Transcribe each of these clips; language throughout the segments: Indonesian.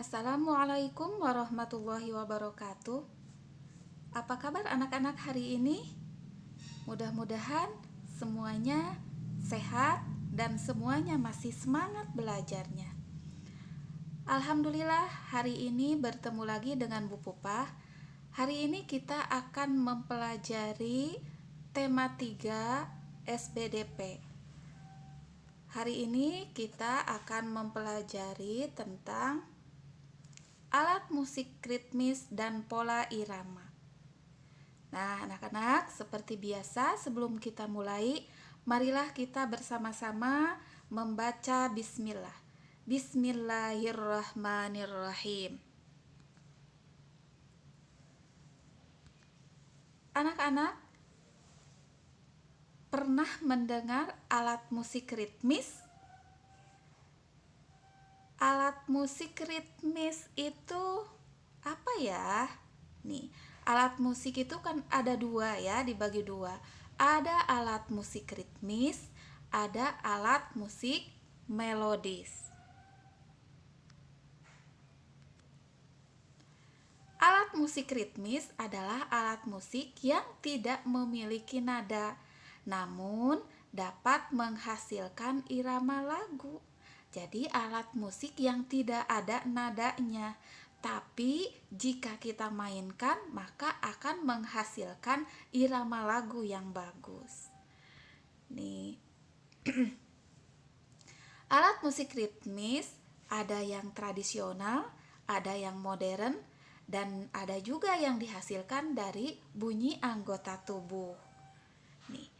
Assalamualaikum warahmatullahi wabarakatuh. Apa kabar anak-anak hari ini? Mudah-mudahan semuanya sehat dan semuanya masih semangat belajarnya. Alhamdulillah hari ini bertemu lagi dengan Bu Pupah. Hari ini kita akan mempelajari tema 3 SBDP. Hari ini kita akan mempelajari tentang alat musik ritmis dan pola irama. Nah, anak-anak, seperti biasa sebelum kita mulai, marilah kita bersama-sama membaca bismillah. Bismillahirrahmanirrahim. Anak-anak, pernah mendengar alat musik ritmis? Alat musik ritmis itu apa ya? Nih, alat musik itu kan ada dua ya, dibagi dua. Ada alat musik ritmis, ada alat musik melodis. Alat musik ritmis adalah alat musik yang tidak memiliki nada, namun dapat menghasilkan irama lagu. Jadi alat musik yang tidak ada nadanya, tapi jika kita mainkan maka akan menghasilkan irama lagu yang bagus. Nih. Alat musik ritmis ada yang tradisional, ada yang modern, dan ada juga yang dihasilkan dari bunyi anggota tubuh. Nih.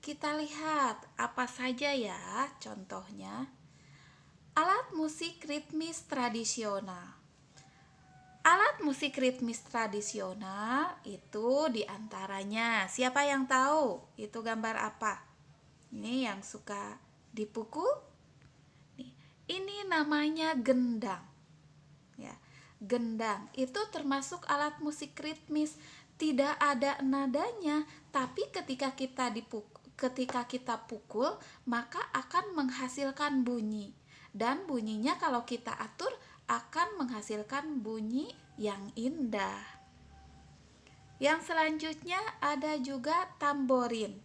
Kita lihat apa saja ya contohnya. Alat musik ritmis tradisional. Alat musik ritmis tradisional itu diantaranya, siapa yang tahu itu gambar apa? Ini yang suka dipukul. Ini namanya gendang. Ya, gendang itu termasuk alat musik ritmis, tidak ada nadanya, tapi ketika kita pukul maka akan menghasilkan bunyi, dan bunyinya kalau kita atur akan menghasilkan bunyi yang indah. Yang selanjutnya ada juga tamborin.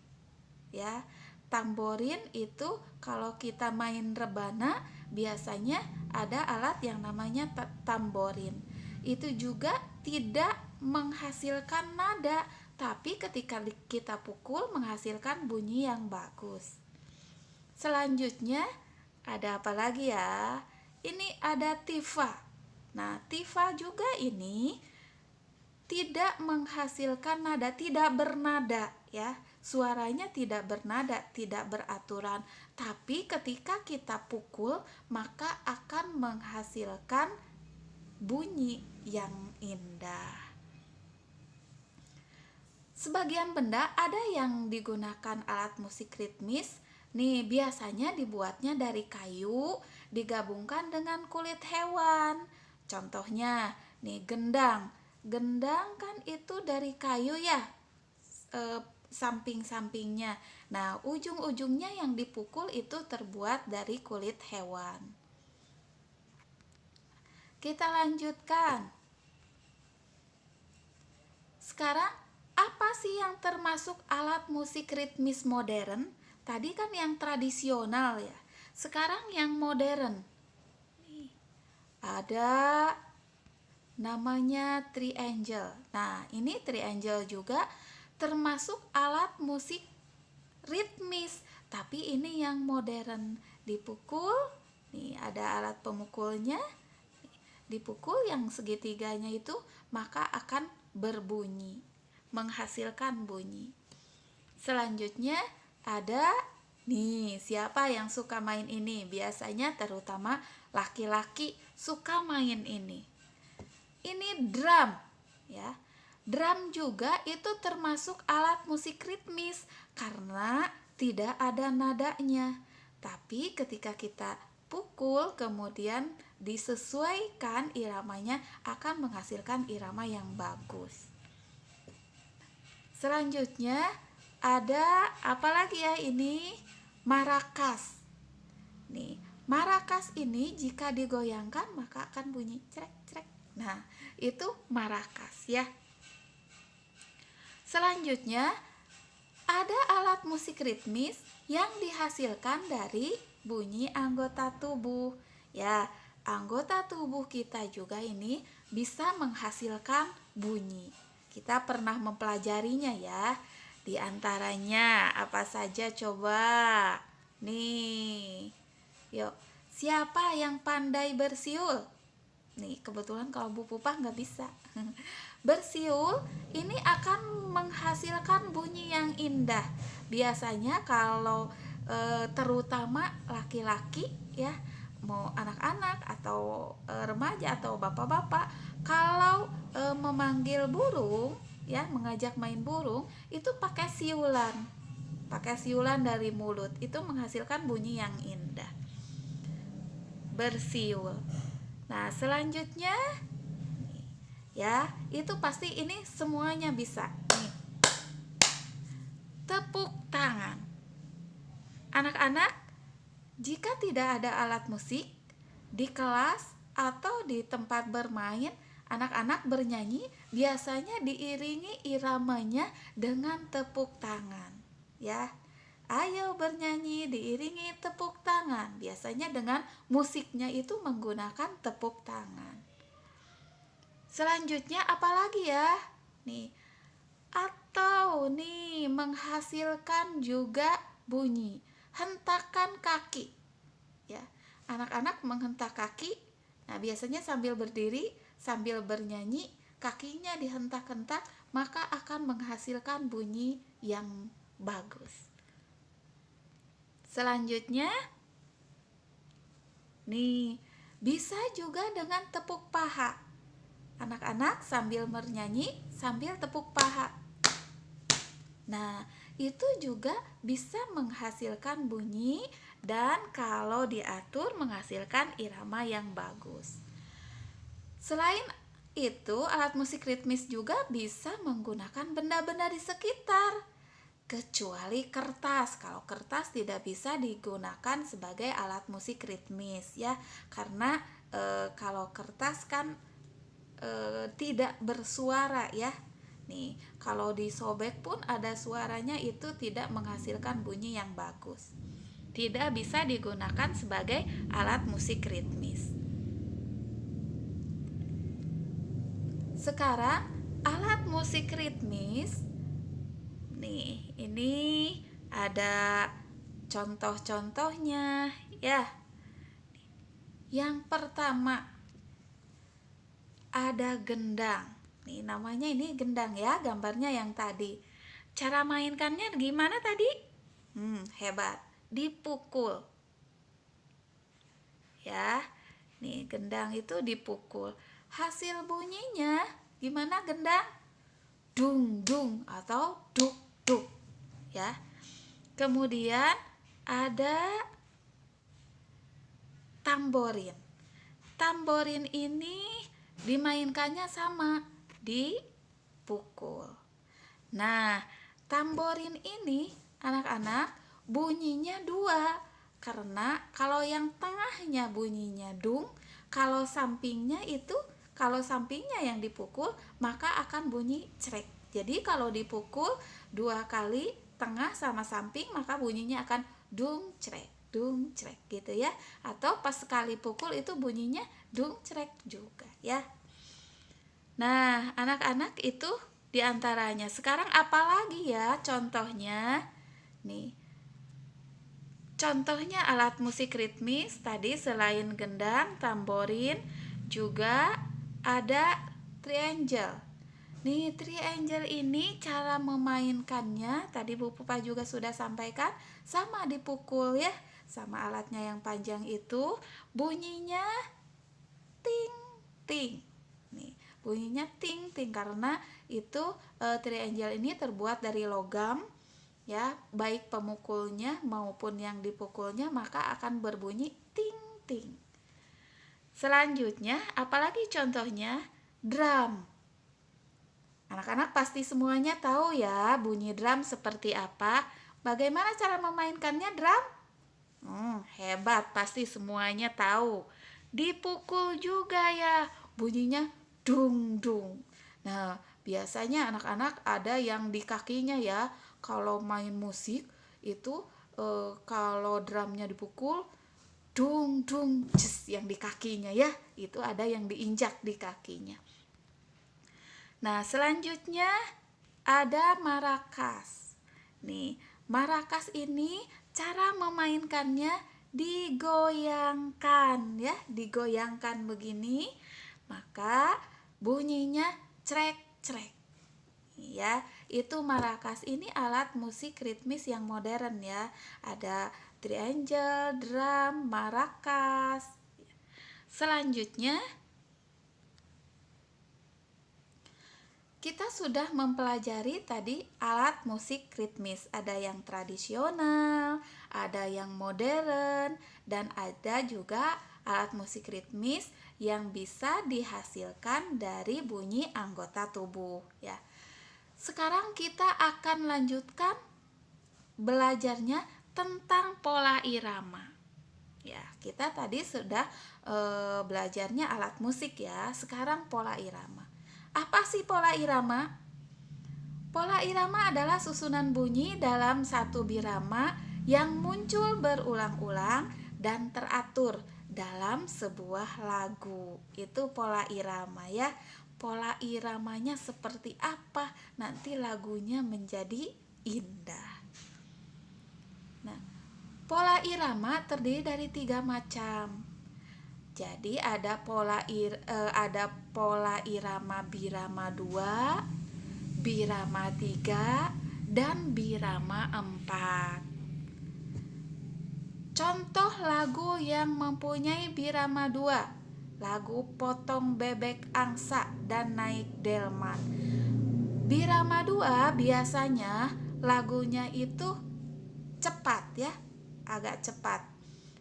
Ya, tamborin itu kalau kita main rebana biasanya ada alat yang namanya tamborin. Itu juga tidak menghasilkan nada, tapi ketika kita pukul menghasilkan bunyi yang bagus. Selanjutnya ada apa lagi ya? Ini ada tifa. Nah, tifa juga ini tidak menghasilkan nada, tidak bernada ya. Suaranya tidak bernada, tidak beraturan, tapi ketika kita pukul maka akan menghasilkan bunyi yang indah. Sebagian benda ada yang digunakan alat musik ritmis. Nih, biasanya dibuatnya dari kayu, digabungkan dengan kulit hewan. Contohnya, nih gendang. Gendang kan itu dari kayu ya, samping-sampingnya. Nah, ujung-ujungnya yang dipukul itu terbuat dari kulit hewan. Kita lanjutkan. Sekarang apa sih yang termasuk alat musik ritmis modern? Tadi kan yang tradisional ya. Sekarang yang modern. Nih, ada namanya triangle. Nah, ini triangle juga termasuk alat musik ritmis, tapi ini yang modern. Dipukul, nih ada alat pemukulnya. Dipukul yang segitiganya itu maka akan berbunyi, menghasilkan bunyi. Selanjutnya ada nih, siapa yang suka main ini? Biasanya terutama laki-laki suka main ini. Ini drum ya. Drum juga itu termasuk alat musik ritmis karena tidak ada nadanya. Tapi ketika kita pukul kemudian disesuaikan iramanya akan menghasilkan irama yang bagus. Selanjutnya ada apa lagi ya ini? Marakas. Nih, Marakas ini jika digoyangkan maka akan bunyi crek-crek. Nah, itu marakas ya. Selanjutnya, ada alat musik ritmis yang dihasilkan dari bunyi anggota tubuh. Ya, anggota tubuh kita juga ini bisa menghasilkan bunyi. Kita pernah mempelajarinya ya. Di antaranya apa saja coba? Nih, yuk, siapa yang pandai bersiul? Nih, kebetulan kalau Bu Pupah nggak bisa. Bersiul ini akan menghasilkan bunyi yang indah. Biasanya kalau terutama laki-laki ya, mau anak-anak atau remaja atau bapak-bapak, kalau memanggil burung ya, mengajak main burung itu pakai siulan. Pakai siulan dari mulut itu menghasilkan bunyi yang indah. Bersiul. Nah, selanjutnya ya, itu pasti ini semuanya bisa. Nih. Tepuk tangan. Anak-anak, jika tidak ada alat musik di kelas atau di tempat bermain, anak-anak bernyanyi biasanya diiringi iramanya dengan tepuk tangan, ya. Ayo bernyanyi diiringi tepuk tangan. Biasanya dengan musiknya itu menggunakan tepuk tangan. Selanjutnya apalagi ya? Nih. Atau nih menghasilkan juga bunyi. Hentakan kaki. Ya. Anak-anak menghentak kaki. Nah, biasanya sambil berdiri, sambil bernyanyi, kakinya dihentak-hentak, maka akan menghasilkan bunyi yang bagus. Selanjutnya nih, bisa juga dengan tepuk paha. Anak-anak sambil bernyanyi sambil tepuk paha. Nah, itu juga bisa menghasilkan bunyi dan kalau diatur menghasilkan irama yang bagus. Selain itu, alat musik ritmis juga bisa menggunakan benda-benda di sekitar. Kecuali kertas. Kalau kertas tidak bisa digunakan sebagai alat musik ritmis ya, karena kalau kertas kan tidak bersuara ya. Nih, kalau disobek pun ada suaranya, itu tidak menghasilkan bunyi yang bagus. Tidak bisa digunakan sebagai alat musik ritmis. Sekarang alat musik ritmis. Nih, ini ada contoh-contohnya ya. Yang pertama ada gendang. Nih, namanya ini gendang ya, gambarnya yang tadi. Cara mainkannya gimana tadi? Hebat. Dipukul. Ya. Nih, gendang itu dipukul. Hasil bunyinya gimana gendang? Dung dung atau duk duk ya. Kemudian ada tamborin. Tamborin ini dimainkannya sama, dipukul. Nah, tamborin ini anak-anak bunyinya dua, karena kalau yang tengahnya bunyinya dung, kalau sampingnya yang dipukul maka akan bunyi crek. Jadi kalau dipukul dua kali tengah sama samping maka bunyinya akan dung crek gitu ya. Atau pas sekali pukul itu bunyinya dung crek juga ya. Nah, anak-anak itu diantaranya. Sekarang apalagi ya contohnya? Nih, contohnya alat musik ritmis tadi selain gendang, tamborin, juga ada triangle. Nih, triangle ini cara memainkannya tadi Bu Pupa juga sudah sampaikan, sama dipukul ya, sama alatnya yang panjang itu, bunyinya ting ting. Nih, bunyinya ting ting karena itu triangle ini terbuat dari logam ya, baik pemukulnya maupun yang dipukulnya maka akan berbunyi ting ting. Selanjutnya, apalagi contohnya? Drum. Anak-anak pasti semuanya tahu ya bunyi drum seperti apa. Bagaimana cara memainkannya drum? Hebat, pasti semuanya tahu. Dipukul juga ya, bunyinya dung dung. Nah, biasanya anak-anak ada yang di kakinya ya. Kalau main musik itu kalau drumnya dipukul dung dung ces yang di kakinya ya, itu ada yang diinjak di kakinya. Nah, selanjutnya ada marakas. Nih, marakas ini cara memainkannya digoyangkan ya, digoyangkan begini, maka bunyinya crek-crek. Ya, itu marakas ini alat musik ritmis yang modern ya. Ada triangle, drum, marakas. Selanjutnya kita sudah mempelajari tadi alat musik ritmis. Ada yang tradisional, ada yang modern, dan ada juga alat musik ritmis yang bisa dihasilkan dari bunyi anggota tubuh ya. Sekarang kita akan lanjutkan belajarnya tentang pola irama. Ya, kita tadi sudah belajarnya alat musik ya. Sekarang pola irama. Apa sih pola irama? Pola irama adalah susunan bunyi dalam satu birama yang muncul berulang-ulang dan teratur dalam sebuah lagu. Itu pola irama ya. Pola iramanya seperti apa? Nanti lagunya menjadi indah. Nah, pola irama terdiri dari 3 macam. Jadi ada pola irama birama 2, birama 3, dan birama 4. Contoh lagu yang mempunyai birama 2, lagu Potong Bebek Angsa dan Naik Delman. Birama 2 biasanya lagunya itu cepat ya, agak cepat.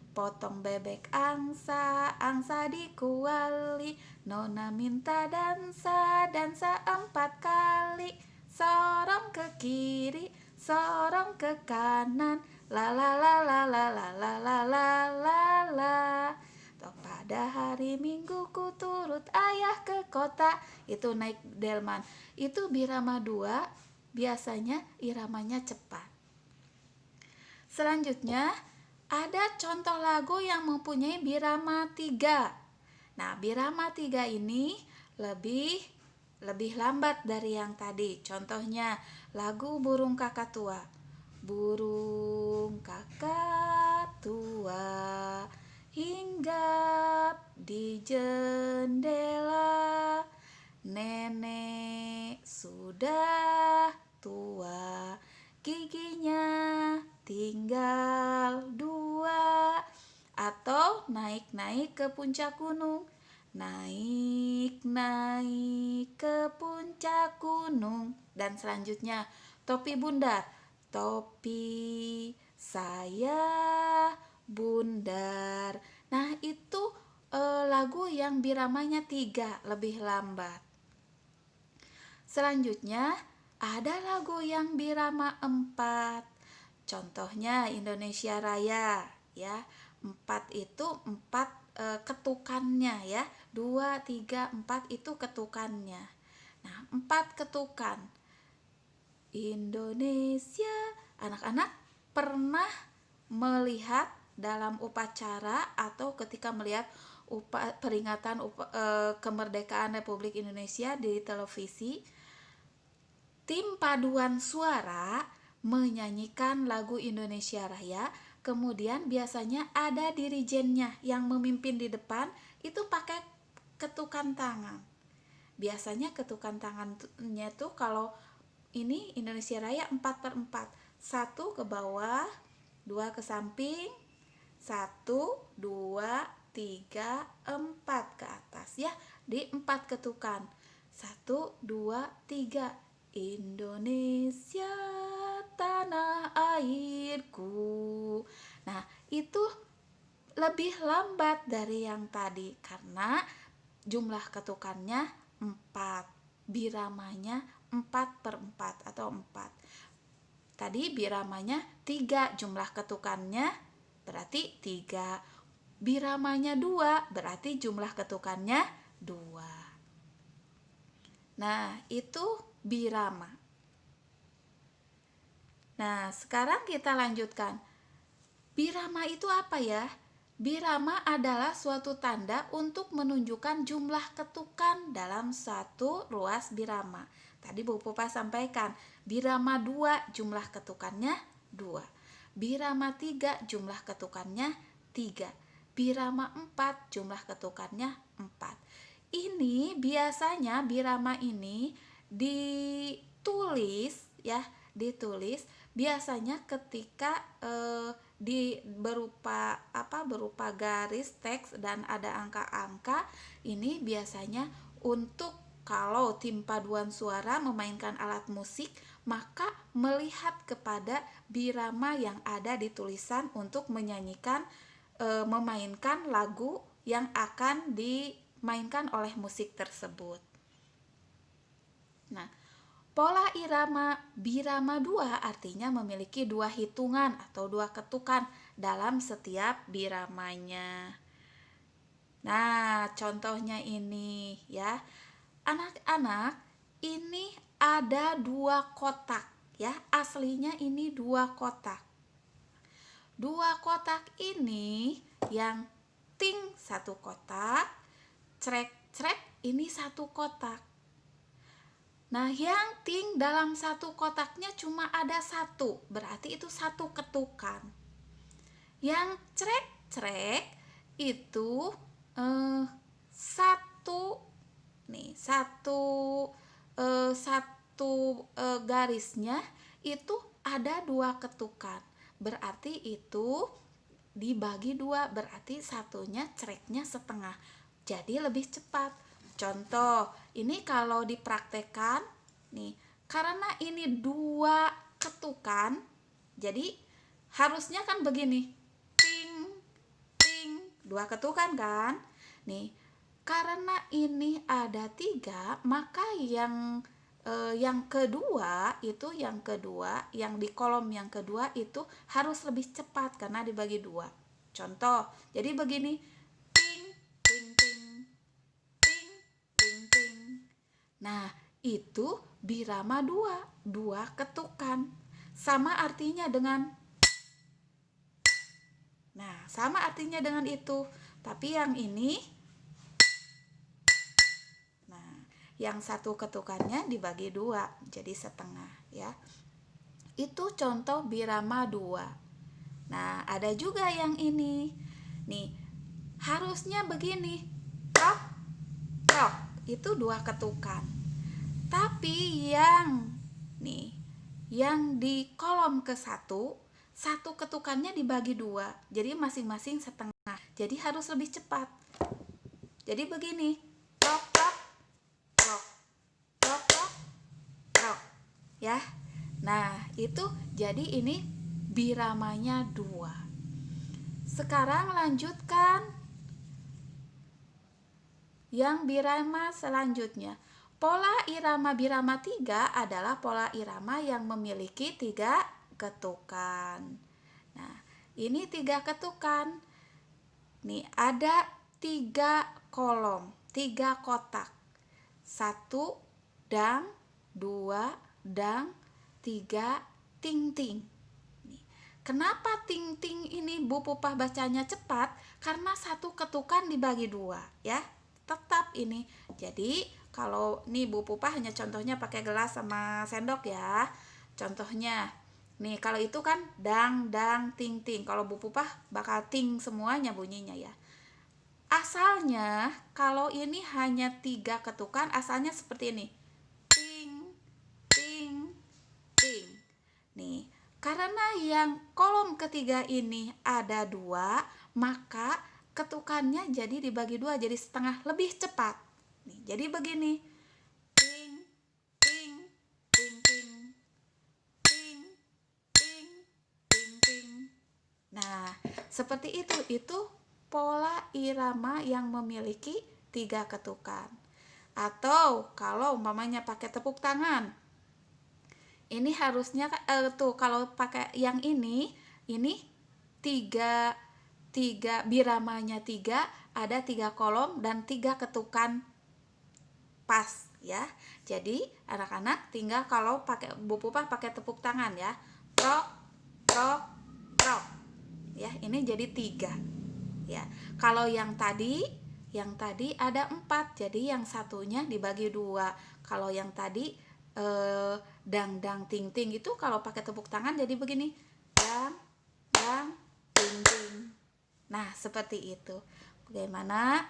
Potong bebek angsa, angsa dikuali, nona minta dansa, dansa 4 kali, sorong ke kiri, sorong ke kanan, la la la la la la la la la la la. Pada hari Minggu ku turut ayah ke kota, itu Naik Delman. Itu birama 2, biasanya iramanya cepat. Selanjutnya ada contoh lagu yang mempunyai birama 3. Nah, birama 3 ini lebih lambat dari yang tadi. Contohnya lagu Burung Kakak Tua. Burung kakak tua hinggap di jendela, nenek sudah tua, giginya tinggal 2. Atau naik-naik ke puncak gunung, naik-naik ke puncak gunung. Dan selanjutnya topi bundar, topi saya bundar. Nah, itu lagu yang biramanya 3, lebih lambat. Selanjutnya ada lagu yang birama 4. Contohnya Indonesia Raya ya. 4 itu 4 ketukannya ya. 2, 3, 4 itu ketukannya. Nah, 4 ketukan. Indonesia, anak-anak pernah melihat dalam upacara atau ketika melihat peringatan kemerdekaan Republik Indonesia di televisi, tim paduan suara menyanyikan lagu Indonesia Raya, kemudian biasanya ada dirijennya yang memimpin di depan, itu pakai ketukan tangan. Biasanya ketukan tangannya tuh kalau ini Indonesia Raya 4/4, 1 ke bawah, 2 ke samping, 1, 2, 3, 4 ke atas ya, di 4 ketukan. 1, 2, 3. Indonesia tanah airku. Nah, itu lebih lambat dari yang tadi karena jumlah ketukannya 4, biramanya 4/4 atau 4. Tadi biramanya 3 jumlah ketukannya, berarti 3. Biramanya 2, berarti jumlah ketukannya 2. Nah, itu birama. Nah, sekarang kita lanjutkan. Birama itu apa ya? Birama adalah suatu tanda untuk menunjukkan jumlah ketukan dalam satu ruas birama. Tadi Bu Pupa sampaikan, birama 2 jumlah ketukannya 2. Birama 3 jumlah ketukannya 3. Birama 4 jumlah ketukannya 4. Ini biasanya birama ini ditulis ya, ditulis biasanya ketika berupa garis teks dan ada angka-angka. Ini biasanya untuk kalau tim paduan suara memainkan alat musik, maka melihat kepada birama yang ada di tulisan untuk menyanyikan memainkan lagu yang akan dimainkan oleh musik tersebut. Nah, pola irama birama 2 artinya memiliki 2 hitungan atau 2 ketukan dalam setiap biramanya. Nah, contohnya ini ya. Anak-anak, ini ada 2 kotak ya. Aslinya ini 2 kotak. 2 kotak ini yang ting 1 kotak, crek-crek ini 1 kotak. Nah, yang ting dalam 1 kotaknya cuma ada 1, berarti itu 1 ketukan. Yang crek-crek itu 1 nih, 1 garisnya itu ada 2 ketukan. Berarti itu dibagi 2, berarti satunya creknya setengah. Jadi lebih cepat. Contoh, ini kalau dipraktekkan nih, karena ini 2 ketukan, jadi harusnya kan begini. Ting, ting, 2 ketukan kan? Nih, karena ini ada 3, maka yang kedua itu yang di kolom yang kedua itu harus lebih cepat karena dibagi 2. Contoh, jadi begini. Ting, ting, ting, ting, ting, ting. Nah, itu birama 2 ketukan. Sama artinya dengan itu. Tapi yang ini yang 1 ketukannya dibagi 2 jadi setengah ya. Itu contoh birama 2. Nah, ada juga yang ini nih, harusnya begini, trok trok, itu 2 ketukan. Tapi yang di kolom ke-1 ketukannya dibagi 2, jadi masing-masing setengah, jadi harus lebih cepat. Jadi begini, trok trok trok trok trok trok ya. Nah, itu jadi ini biramanya 2. Sekarang lanjutkan yang birama selanjutnya. Pola irama birama 3 adalah pola irama yang memiliki 3 ketukan. Nah, ini 3 ketukan. Nih, ada 3 kolom, 3 kotak. 1 dang, 2 dang, 3 ting-ting. Kenapa ting-ting ini Bu Pupah bacanya cepat? Karena 1 ketukan dibagi 2 ya. Tetap ini. Jadi kalau nih Bu Pupah hanya contohnya pakai gelas sama sendok ya. Contohnya nih, kalau itu kan dang dang ting ting. Kalau Bu Pupah bakal ting semuanya bunyinya ya. Asalnya kalau ini hanya 3 ketukan, asalnya seperti ini. Ting ting ting. Nih, karena yang kolom ketiga ini ada 2, maka ketukannya jadi dibagi 2 jadi setengah, lebih cepat. Nih, jadi begini. Ting ting ting ting. Ting ting ting ting. Nah, seperti itu. Itu pola irama yang memiliki 3 ketukan. Atau kalau umpamanya pakai tepuk tangan, ini harusnya tuh kalau pakai yang ini tiga tiga biramanya tiga, ada 3 kolom dan 3 ketukan pas ya. Jadi anak-anak tinggal kalau pakai Bu Pupah pakai tepuk tangan ya, prok prok prok ya, ini jadi 3 ya. Kalau yang tadi ada 4, jadi yang satunya dibagi 2. Kalau yang tadi dang dang ting ting itu kalau pakai tepuk tangan jadi begini, dang dang ting ting. Nah, seperti itu. Bagaimana?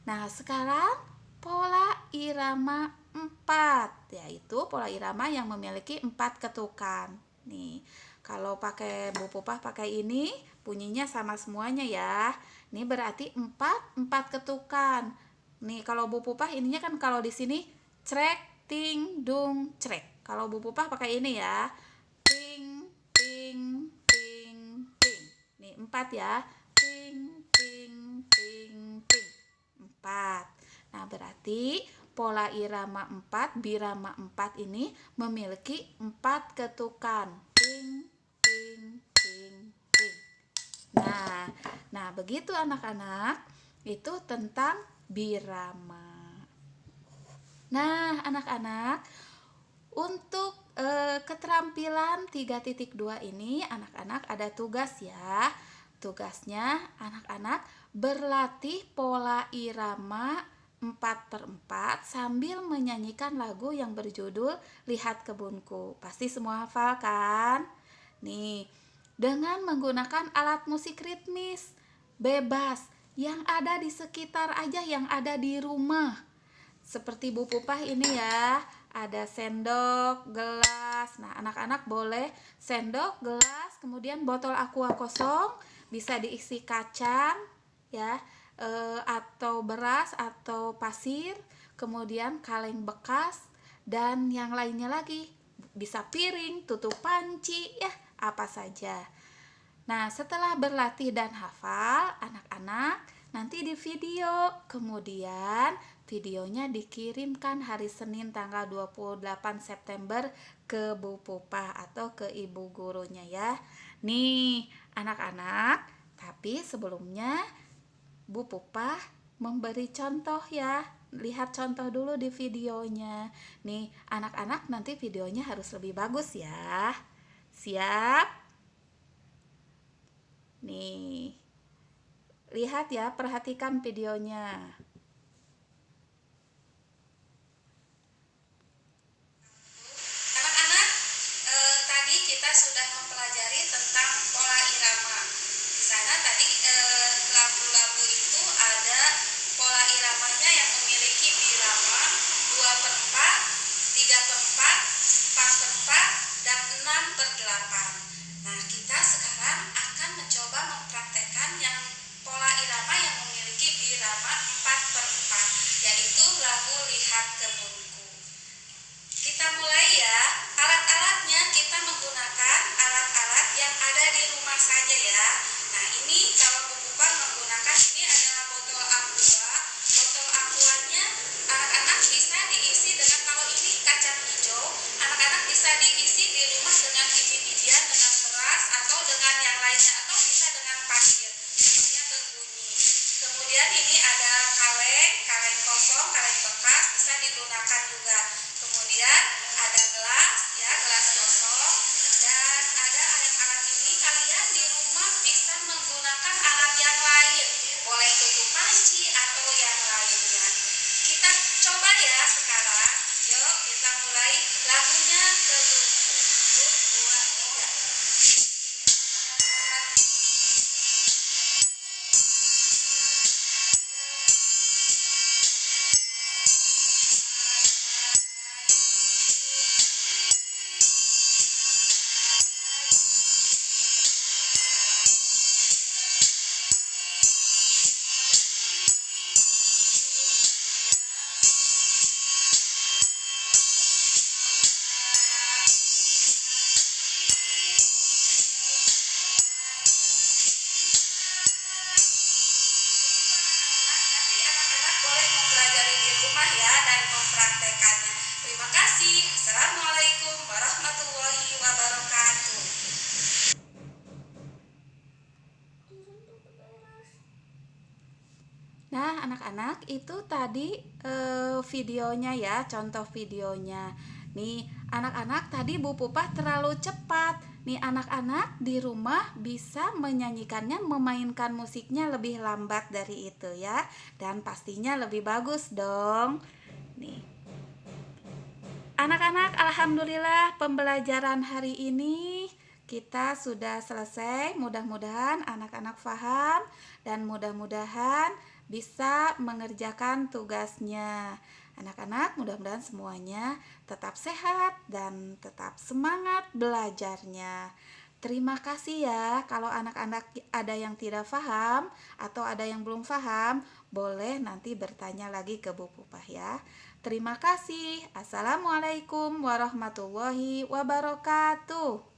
Nah, sekarang pola irama 4, yaitu pola irama yang memiliki 4 ketukan. Nih, kalau pakai Bu Pupah pakai ini, bunyinya sama semuanya ya. Ini berarti 4 ketukan. Nih, kalau Bu Pupah ininya kan kalau di sini crek, ting, dung, crek. Kalau Bu Pupah pakai ini ya. Ting, ting, ting, ting. Nih, 4 ya. Ting, ting, ting, ting. 4. Nah, berarti pola irama 4, birama 4 ini memiliki 4 ketukan. Ting, ting, ting, ting. Nah, begitu anak-anak. Itu tentang birama. Nah, anak-anak, untuk keterampilan 3.2 ini anak-anak ada tugas ya. Tugasnya anak-anak berlatih pola irama 4/4 sambil menyanyikan lagu yang berjudul Lihat Kebunku. Pasti semua hafal kan? Nih, dengan menggunakan alat musik ritmis, bebas, yang ada di sekitar aja, yang ada di rumah. Seperti Bu Pupah ini ya, ada sendok, gelas. Nah, anak-anak boleh sendok, gelas, kemudian botol aqua kosong, bisa diisi kacang ya, atau beras atau pasir, kemudian kaleng bekas dan yang lainnya lagi. Bisa piring, tutup panci, ya apa saja. Nah, setelah berlatih dan hafal, anak-anak nanti di video, kemudian videonya dikirimkan hari Senin tanggal 28 September ke Bu Pupah atau ke ibu gurunya ya. Nih, anak-anak, tapi sebelumnya Bu Pupah memberi contoh ya. Lihat contoh dulu di videonya. Nih, anak-anak nanti videonya harus lebih bagus ya. Siap? Nih, lihat ya, perhatikan videonya. Anak-anak, tadi kita sudah mempelajari tentang pola irama. Di sana tadi lagu-lagu itu ada pola iramanya yang memiliki birama 2/4, 3/4, 4/4, dan 6/8. Nah, kita sekarang akan mencoba mempraktekkan yang pola irama yang memiliki birama 4/4, yaitu lagu Lihat Kebunku. Kita mulai ya. Alat-alatnya kita menggunakan alat-alat yang ada di rumah saja ya. Nah, ini kalau Bu Pupah menggunakan ini adalah botol aqua. Botol aquanya anak-anak bisa diisi dengan, kalau ini kacang hijau, anak-anak bisa diisi di rumah dengan biji-bijian, dengan beras atau dengan yang lainnya, atau bisa dengan pasir supaya berbunyi. Kemudian ini ada kaleng kosong, kaleng bekas bisa digunakan juga. Kemudian ada gelas ya, gelas kosong, dan ada alat-alat ini. Kalian di rumah bisa menggunakan alat yang lain, boleh tutup panci atau yang lainnya. Kita coba ya sekarang. Yuk kita mulai lagunya Kebunku. 1, 2, 3. Nanti anak-anak boleh mempelajari di rumah ya dan mempraktekannya. Terima kasih. Assalamualaikum warahmatullahi wabarakatuh. Nah, anak-anak itu tadi videonya ya, contoh videonya. Nih, anak-anak tadi Bu Pupah terlalu cepat. Nih, anak-anak di rumah bisa menyanyikannya, memainkan musiknya lebih lambat dari itu ya. Dan pastinya lebih bagus dong. Nih, anak-anak, alhamdulillah pembelajaran hari ini kita sudah selesai. Mudah-mudahan anak-anak paham dan mudah-mudahan bisa mengerjakan tugasnya. Anak-anak, mudah-mudahan semuanya tetap sehat dan tetap semangat belajarnya. Terima kasih ya. Kalau anak-anak ada yang tidak paham atau ada yang belum paham, boleh nanti bertanya lagi ke Bu Pupah ya. Terima kasih. Assalamualaikum warahmatullahi wabarakatuh.